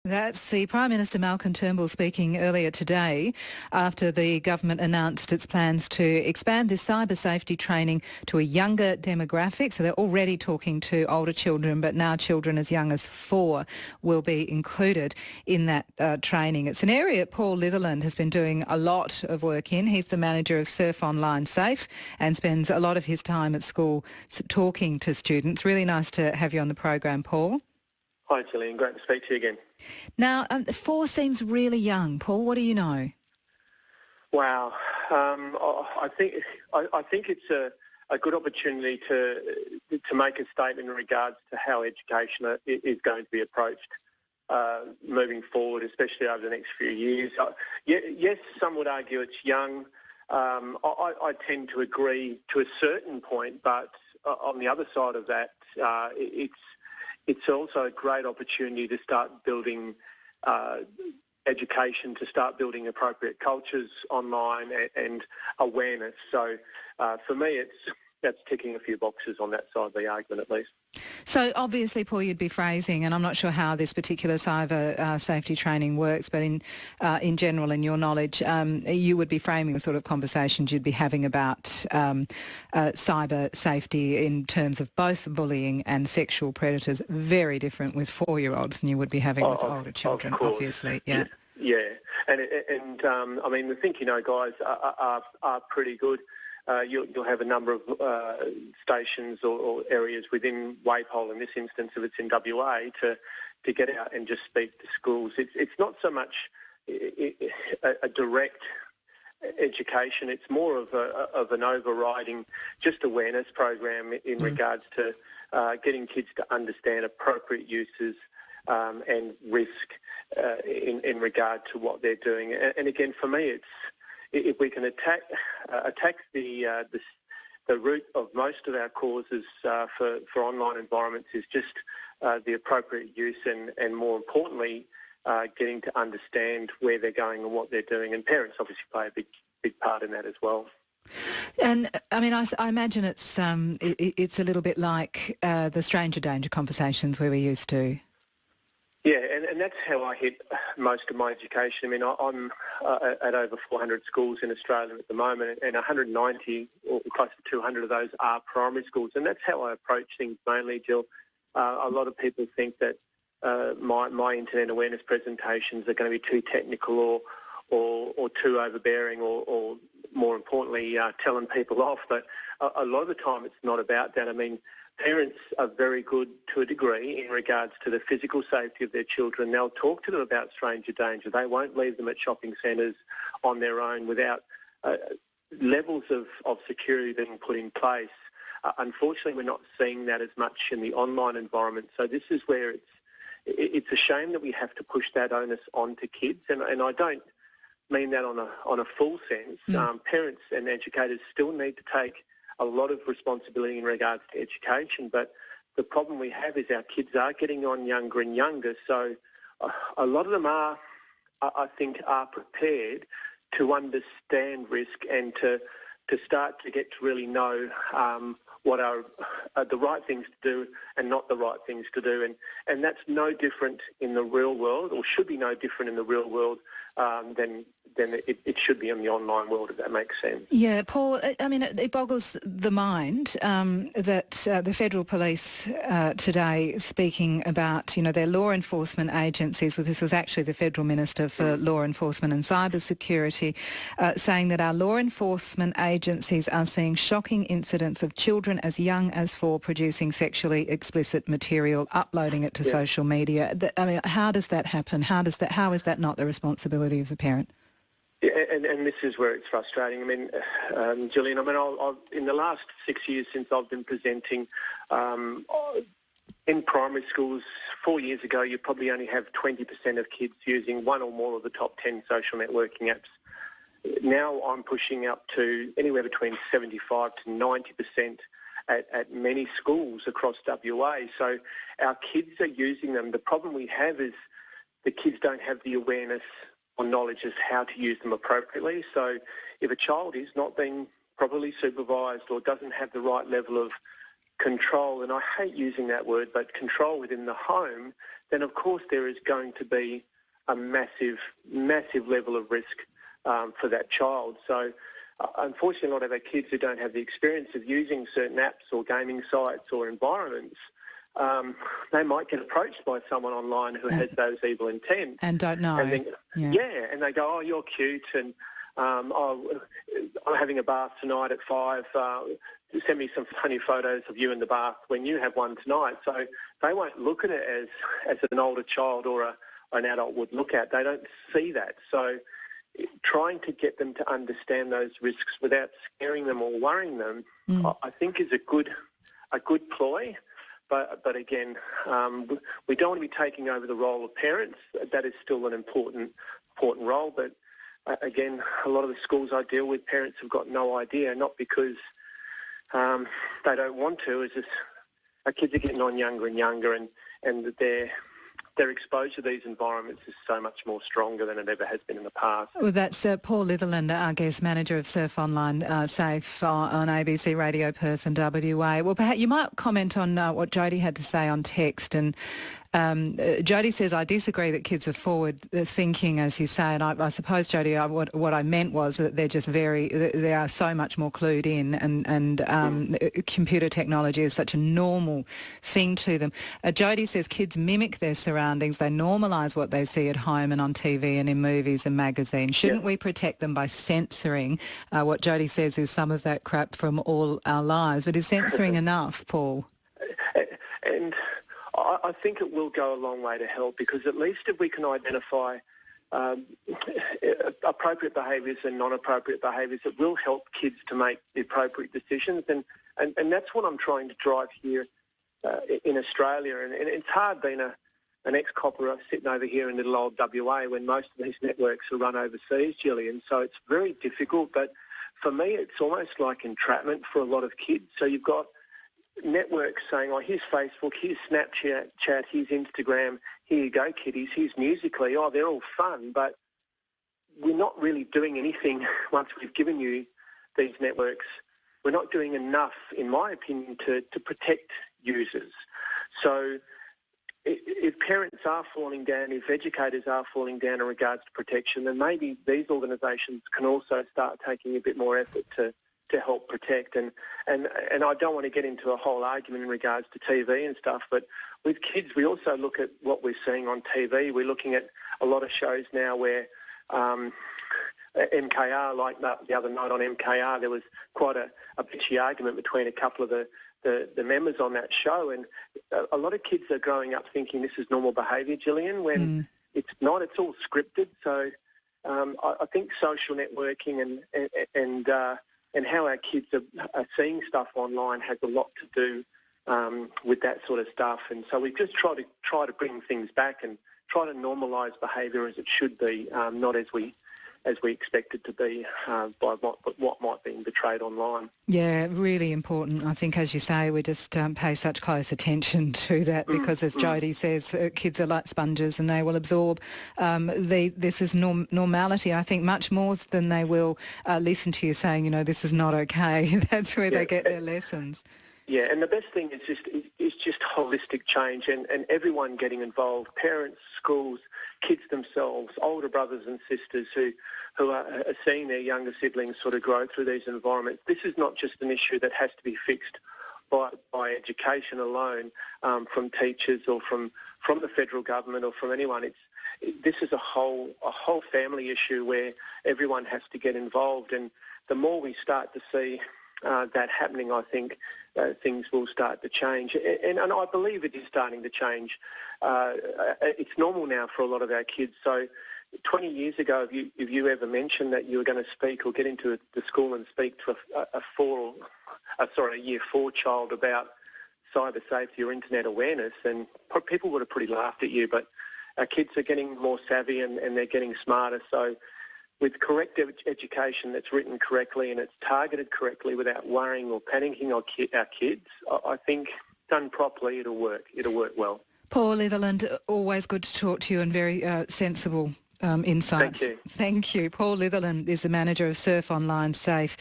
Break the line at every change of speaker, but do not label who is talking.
That's the Prime Minister Malcolm Turnbull speaking earlier today after the government announced its plans to expand this cyber safety training to a younger demographic. So they're already talking to older children, but now children as young as 4 will be included in that training. It's an area Paul Litherland has been doing a lot of work in. He's the manager of Surf Online Safe and spends a lot of his time at school talking to students. Really nice to have you on the program, Paul.
Hi, Gillian. Great to speak to you again.
Now, 4 seems really young. Paul, what do you know?
Wow. I think it's a good opportunity to make a statement in regards to how education is going to be approached moving forward, especially over the next few years. Yes, some would argue it's young. I tend to agree to a certain point, but on the other side of that, it's also a great opportunity to start building education, to start building appropriate cultures online and awareness. So for me, that's ticking a few boxes on that side of the argument at least.
So obviously, Paul, you'd be phrasing, and I'm not sure how this particular cyber safety training works, but in general, in your knowledge, you would be framing the sort of conversations you'd be having about cyber safety in terms of both bullying and sexual predators, very different with 4-year-olds than you would be having with older children, obviously. Yeah.
Yeah, and I mean, the Think You Know guys are pretty good. You'll have a number of stations or areas within Wapol, in this instance, if it's in WA, to get out and just speak to schools. It's not so much a direct education. It's more of an overriding just awareness program in regards to getting kids to understand appropriate uses and risk in regard to what they're doing. And again, for me, it's if we can attack the root of most of our causes for online environments is just the appropriate use and more importantly, getting to understand where they're going and what they're doing. And parents obviously play a big part in that as well.
And I mean, I imagine it's a little bit like the stranger danger conversations we were used to.
Yeah, and that's how I hit most of my education. I mean, I'm at over 400 schools in Australia at the moment, and 190 or close to 200 of those are primary schools, and that's how I approach things mainly, Jill. A lot of people think that my internet awareness presentations are going to be too technical or too overbearing or more importantly, telling people off, but a lot of the time it's not about that. I mean, parents are very good to a degree in regards to the physical safety of their children. They'll talk to them about stranger danger. They won't leave them at shopping centres on their own without levels of security being put in place. Unfortunately, we're not seeing that as much in the online environment. So this is where it's a shame that we have to push that onus onto kids. And I don't mean that on a full sense. Parents and educators still need to take a lot of responsibility in regards to education, but the problem we have is our kids are getting on younger and younger, so a lot of them I think, are prepared to understand risk and to start to get to really know what are the right things to do and not the right things to do. And that's no different in the real world, or should be no different in the real world than it should be in the online world, if that makes sense.
Yeah, Paul, I mean, it boggles the mind that the Federal Police today speaking about, you know, their law enforcement agencies, well, this was actually the Federal Minister for Law Enforcement and Cyber Security, saying that our law enforcement agencies are seeing shocking incidents of children as young as 4 producing sexually explicit material, uploading it to social media. I mean, how does that happen? How is that not the responsibility of the parent?
Yeah, and this is where it's frustrating. I mean, Gillian, I mean, I've in the last 6 years since I've been presenting in primary schools, 4 years ago, you probably only have 20% of kids using one or more of the top 10 social networking apps. Now I'm pushing up to anywhere between 75 to 90% at many schools across WA. So our kids are using them. The problem we have is the kids don't have the awareness or knowledge as how to use them appropriately. So if a child is not being properly supervised or doesn't have the right level of control, and I hate using that word, but control within the home, then of course there is going to be a massive level of risk for that child. So unfortunately, a lot of our kids who don't have the experience of using certain apps or gaming sites or environments, they might get approached by someone online who has those evil intent.
And don't know.
And then, and they go, oh, you're cute, and I'm having a bath tonight at 5. Send me some funny photos of you in the bath when you have one tonight. So they won't look at it as an older child or an adult would look at. They don't see that. So trying to get them to understand those risks without scaring them or worrying them, I think is a good ploy. But again, we don't want to be taking over the role of parents. That is still an important role. But again, a lot of the schools I deal with, parents have got no idea, not because they don't want to. It's just our kids are getting on younger and younger, and their exposure to these environments is so much more stronger than it ever has been in the past.
Well, that's Paul Litherland, our guest manager of Surf Online Safe on ABC Radio Perth and WA. Well, perhaps you might comment on what Jody had to say on text. And Jody says, I disagree that kids are forward thinking, as you say, and I suppose, Jody, what I meant was that they're just they are so much more clued in, and computer technology is such a normal thing to them. Jody says kids mimic their surroundings, they normalise what they see at home and on TV and in movies and magazines. Shouldn't we protect them by censoring what Jody says is some of that crap from all our lives? But is censoring enough, Paul?
And I think it will go a long way to help, because at least if we can identify appropriate behaviours and non-appropriate behaviours, it will help kids to make the appropriate decisions. And that's what I'm trying to drive here in Australia. And it's hard being an ex-copper sitting over here in little old WA when most of these networks are run overseas, Gillian. So it's very difficult. But for me, it's almost like entrapment for a lot of kids. So you've got networks saying, oh, here's Facebook, here's Snapchat, here's Instagram, here you go, kiddies, here's Musical.ly. Oh, they're all fun, but we're not really doing anything once we've given you these networks. We're not doing enough, in my opinion, to protect users. So if parents are falling down, if educators are falling down in regards to protection, then maybe these organisations can also start taking a bit more effort to help protect. And I don't want to get into a whole argument in regards to TV and stuff, but with kids we also look at what we're seeing on TV. We're looking at a lot of shows now where MKR, like the other night on MKR, there was quite a bitchy argument between a couple of the members on that show, and a lot of kids are growing up thinking this is normal behaviour, Gillian, when it's not. It's all scripted. So I think social networking and how our kids are seeing stuff online has a lot to do with that sort of stuff. And so we just try to bring things back and try to normalise behaviour as it should be, not as we expect it to be by what might be portrayed online. Yeah,
really important. I think, as you say, we just pay such close attention to that because, as Jody says, kids are like sponges and they will absorb this is normality, I think, much more than they will listen to you saying, you know, this is not okay. That's where they get their lessons.
Yeah, and the best thing is just holistic change and everyone getting involved, parents, schools, kids themselves, older brothers and sisters who are seeing their younger siblings sort of grow through these environments. This is not just an issue that has to be fixed by education alone, from teachers or from the federal government or from anyone. This is a whole family issue where everyone has to get involved, and the more we start to see that happening, I think things will start to change. And I believe it is starting to change. It's normal now for a lot of our kids. So 20 years ago, if you ever mentioned that you were going to speak or get into the school and speak to a year 4 child about cyber safety or internet awareness, and people would have pretty laughed at you. But our kids are getting more savvy and they're getting smarter. So with correct education that's written correctly and it's targeted correctly without worrying or panicking our kids, I think done properly, it'll work. It'll work well.
Paul Litherland, always good to talk to you and very sensible insights.
Thank you.
Thank you. Paul Litherland is the manager of Surf Online Safe.